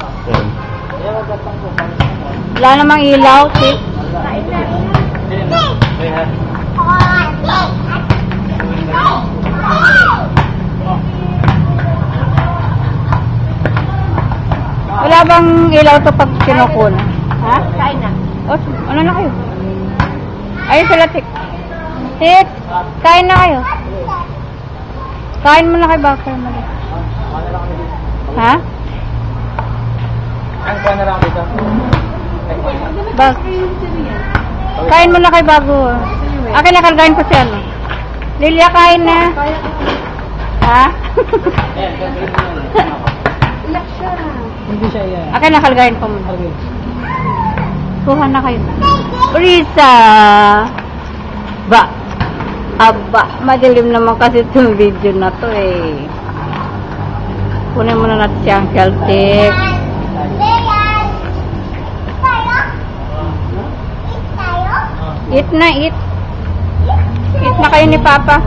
Yan. Wala namang ilaw, sis. Wala bang ilaw to pag kinukuna? Ha? Kain na. O, ano na kayo? Ayun sila, Tik. Tik, kain na kayo. Kain mo na kay Bakar. Ha? Ang kuha na lang dito. Bag. Kain mo na kay Bago. Akin nakalgain ko si ano. Lilia, kain na. Ha? Hindi siya yan. Akin nakalgain ko muna. Kuha na kayo. Risa! Ba? Aba, madilim naman kasi itong video na to eh. Kunin muna natin si Uncle Tik. Eat na, eat. Eat na kayo ni Papa.